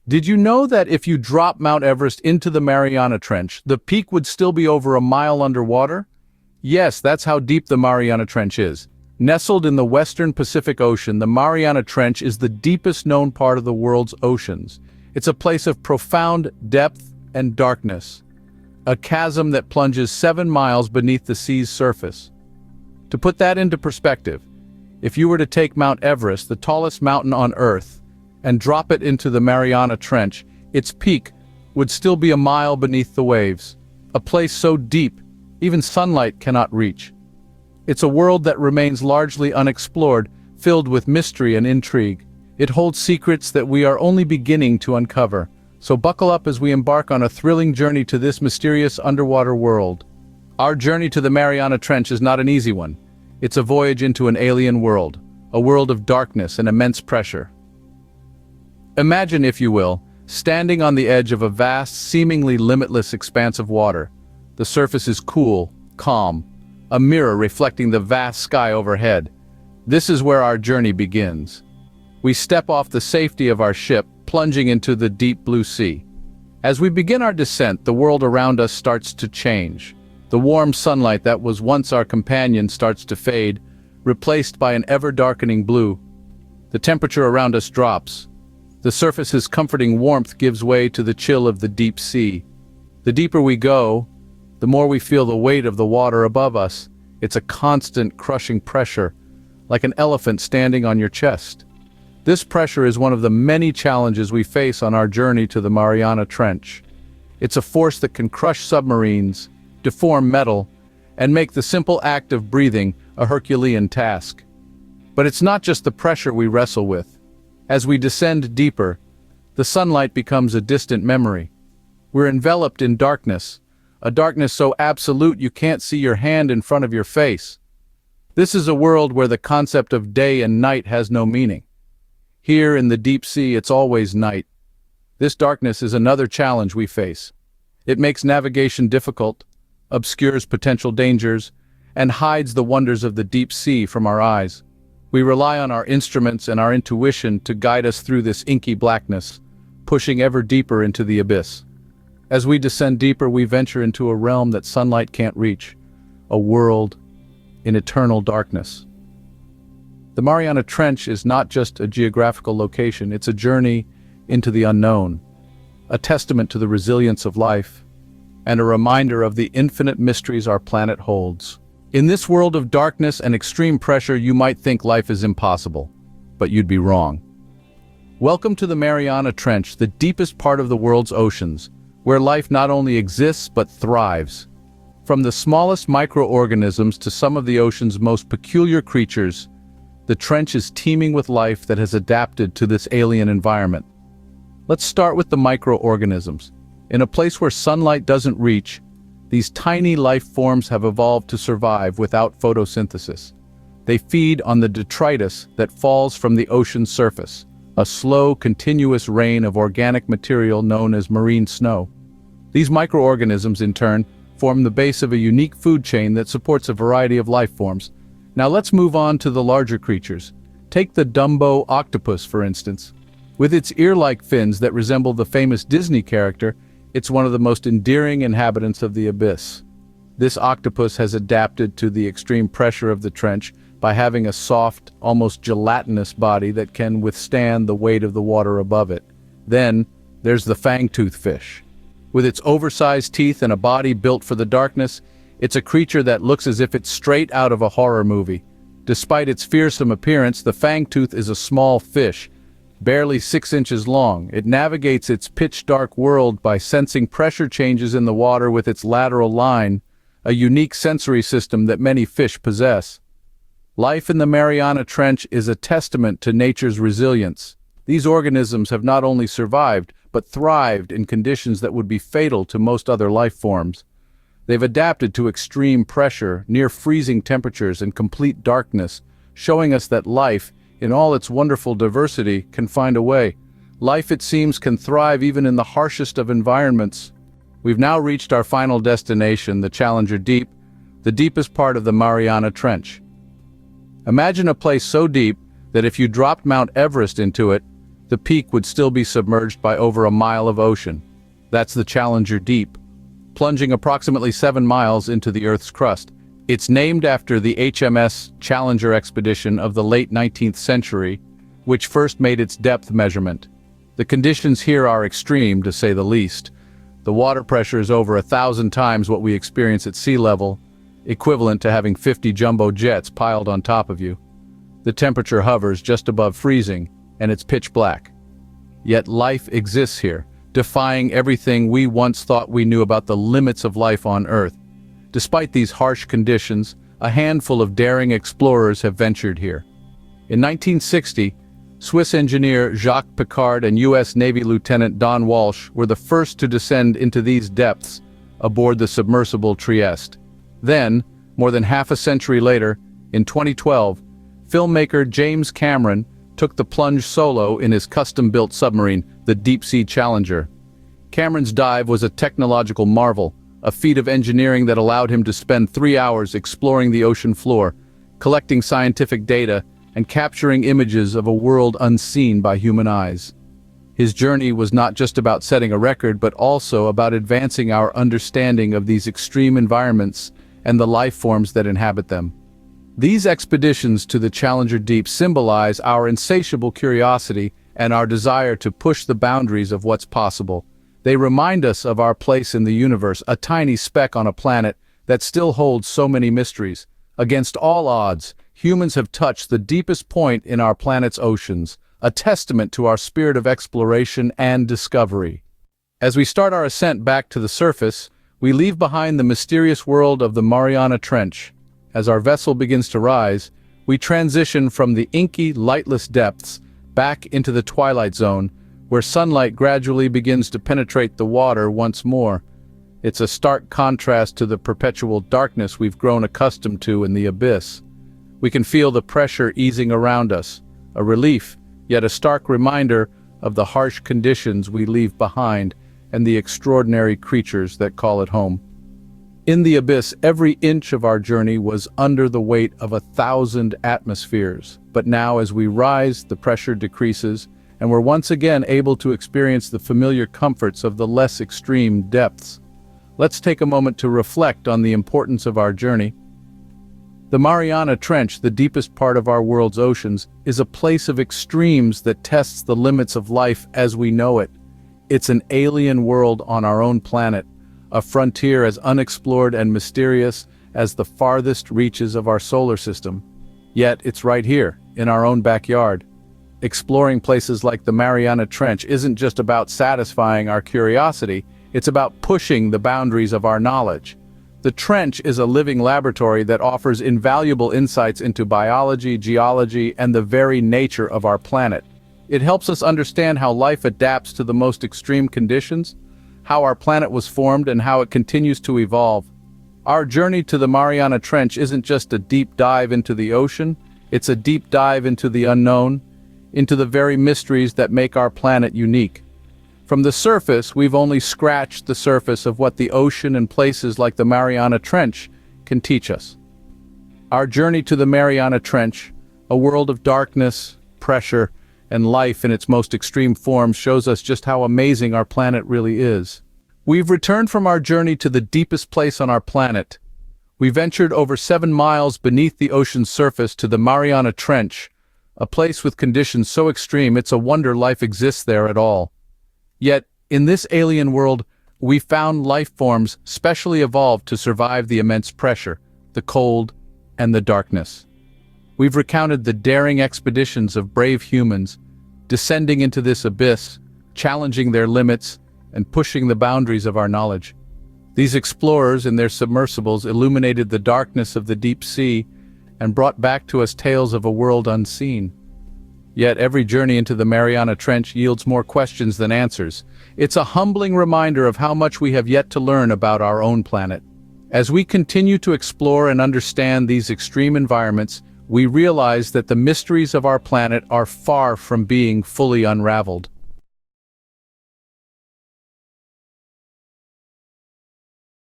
Did you know that if you drop Mount Everest into the Mariana Trench, the peak would still be over a mile underwater? Yes, that's how deep the Mariana Trench is. Nestled in the western Pacific Ocean, the Mariana Trench is the deepest known part of the world's oceans. It's a place of profound depth and darkness, a chasm that plunges 7 miles beneath the sea's surface. To put that into perspective, if you were to take Mount Everest, the tallest mountain on Earth, and drop it into the Mariana Trench, its peak would still be a mile beneath the waves, a place so deep even sunlight cannot reach. It's a world that remains largely unexplored, filled with mystery and intrigue. It holds secrets that we are only beginning to uncover. So buckle up as we embark on a thrilling journey to this mysterious underwater world. Our journey to the Mariana Trench is not an easy one. It's a voyage into an alien world, a world of darkness and immense pressure. Imagine, if you will, standing on the edge of a vast, seemingly limitless expanse of water. The surface is cool, calm, a mirror reflecting the vast sky overhead. This is where our journey begins. We step off the safety of our ship, plunging into the deep blue sea. As we begin our descent, the world around us starts to change. The warm sunlight that was once our companion starts to fade, replaced by an ever-darkening blue. The temperature around us drops. The surface's comforting warmth gives way to the chill of the deep sea. The deeper we go, the more we feel the weight of the water above us. It's a constant, crushing pressure, like an elephant standing on your chest. This pressure is one of the many challenges we face on our journey to the Mariana Trench. It's a force that can crush submarines, deform metal, and make the simple act of breathing a Herculean task. But it's not just the pressure we wrestle with. As we descend deeper, the sunlight becomes a distant memory. We're enveloped in darkness, a darkness so absolute you can't see your hand in front of your face. This is a world where the concept of day and night has no meaning. Here in the deep sea, it's always night. This darkness is another challenge we face. It makes navigation difficult, obscures potential dangers, and hides the wonders of the deep sea from our eyes. We rely on our instruments and our intuition to guide us through this inky blackness, pushing ever deeper into the abyss. As we descend deeper, we venture into a realm that sunlight can't reach, a world in eternal darkness. The Mariana Trench is not just a geographical location, it's a journey into the unknown, a testament to the resilience of life, and a reminder of the infinite mysteries our planet holds. In this world of darkness and extreme pressure, you might think life is impossible, but you'd be wrong. Welcome to the Mariana Trench, the deepest part of the world's oceans, where life not only exists but thrives. From the smallest microorganisms to some of the ocean's most peculiar creatures, the trench is teeming with life that has adapted to this alien environment. Let's start with the microorganisms. In a place where sunlight doesn't reach, these tiny life forms have evolved to survive without photosynthesis. They feed on the detritus that falls from the ocean's surface, a slow, continuous rain of organic material known as marine snow. These microorganisms, in turn, form the base of a unique food chain that supports a variety of life forms. Now let's move on to the larger creatures. Take the Dumbo octopus, for instance. With its ear-like fins that resemble the famous Disney character, it's one of the most endearing inhabitants of the abyss. This octopus has adapted to the extreme pressure of the trench by having a soft, almost gelatinous body that can withstand the weight of the water above it. Then, there's the fangtooth fish. With its oversized teeth and a body built for the darkness, it's a creature that looks as if it's straight out of a horror movie. Despite its fearsome appearance, the fangtooth is a small fish, barely 6 inches long. It navigates its pitch-dark world by sensing pressure changes in the water with its lateral line, a unique sensory system that many fish possess. Life in the Mariana Trench is a testament to nature's resilience. These organisms have not only survived, but thrived in conditions that would be fatal to most other life forms. They've adapted to extreme pressure, near freezing temperatures, and complete darkness, showing us that life, in all its wonderful diversity, can find a way. Life, it seems, can thrive even in the harshest of environments. We've now reached our final destination, the Challenger Deep, the deepest part of the Mariana Trench. Imagine a place so deep that if you dropped Mount Everest into it, the peak would still be submerged by over a mile of ocean. That's the Challenger Deep, plunging approximately 7 miles into the Earth's crust. It's named after the HMS Challenger expedition of the late 19th century, which first made its depth measurement. The conditions here are extreme, to say the least. The water pressure is over 1,000 times what we experience at sea level, equivalent to having 50 jumbo jets piled on top of you. The temperature hovers just above freezing, and it's pitch black. Yet life exists here, defying everything we once thought we knew about the limits of life on Earth. Despite these harsh conditions, a handful of daring explorers have ventured here. In 1960, Swiss engineer Jacques Piccard and U.S. Navy Lieutenant Don Walsh were the first to descend into these depths aboard the submersible Trieste. Then, more than half a century later, in 2012, filmmaker James Cameron took the plunge solo in his custom-built submarine, the Deep-Sea Challenger. Cameron's dive was a technological marvel, a feat of engineering that allowed him to spend 3 hours exploring the ocean floor, collecting scientific data, and capturing images of a world unseen by human eyes. His journey was not just about setting a record, but also about advancing our understanding of these extreme environments and the life forms that inhabit them. These expeditions to the Challenger Deep symbolize our insatiable curiosity and our desire to push the boundaries of what's possible. They remind us of our place in the universe, a tiny speck on a planet that still holds so many mysteries. Against all odds, humans have touched the deepest point in our planet's oceans, a testament to our spirit of exploration and discovery. As we start our ascent back to the surface, we leave behind the mysterious world of the Mariana Trench. As our vessel begins to rise, we transition from the inky, lightless depths back into the twilight zone, where sunlight gradually begins to penetrate the water once more. It's a stark contrast to the perpetual darkness we've grown accustomed to in the abyss. We can feel the pressure easing around us, a relief, yet a stark reminder of the harsh conditions we leave behind and the extraordinary creatures that call it home. In the abyss, every inch of our journey was under the weight of 1,000 atmospheres. But now, as we rise, the pressure decreases, and we're once again able to experience the familiar comforts of the less extreme depths. Let's take a moment to reflect on the importance of our journey. The Mariana Trench, the deepest part of our world's oceans, is a place of extremes that tests the limits of life as we know it. It's an alien world on our own planet, a frontier as unexplored and mysterious as the farthest reaches of our solar system. Yet it's right here, in our own backyard. Exploring places like the Mariana Trench isn't just about satisfying our curiosity, it's about pushing the boundaries of our knowledge. The trench is a living laboratory that offers invaluable insights into biology, geology, and the very nature of our planet. It helps us understand how life adapts to the most extreme conditions, how our planet was formed, and how it continues to evolve. Our journey to the Mariana Trench isn't just a deep dive into the ocean, it's a deep dive into the unknown, into the very mysteries that make our planet unique. From the surface, we've only scratched the surface of what the ocean and places like the Mariana Trench can teach us. Our journey to the Mariana Trench, a world of darkness, pressure, and life in its most extreme forms, shows us just how amazing our planet really is. We've returned from our journey to the deepest place on our planet. We ventured over 7 miles beneath the ocean's surface to the Mariana Trench, a place with conditions so extreme it's a wonder life exists there at all. Yet, in this alien world, we found life forms specially evolved to survive the immense pressure, the cold, and the darkness. We've recounted the daring expeditions of brave humans, descending into this abyss, challenging their limits, and pushing the boundaries of our knowledge. These explorers in their submersibles illuminated the darkness of the deep sea and brought back to us tales of a world unseen. Yet every journey into the Mariana Trench yields more questions than answers. It's a humbling reminder of how much we have yet to learn about our own planet. As we continue to explore and understand these extreme environments, we realize that the mysteries of our planet are far from being fully unraveled.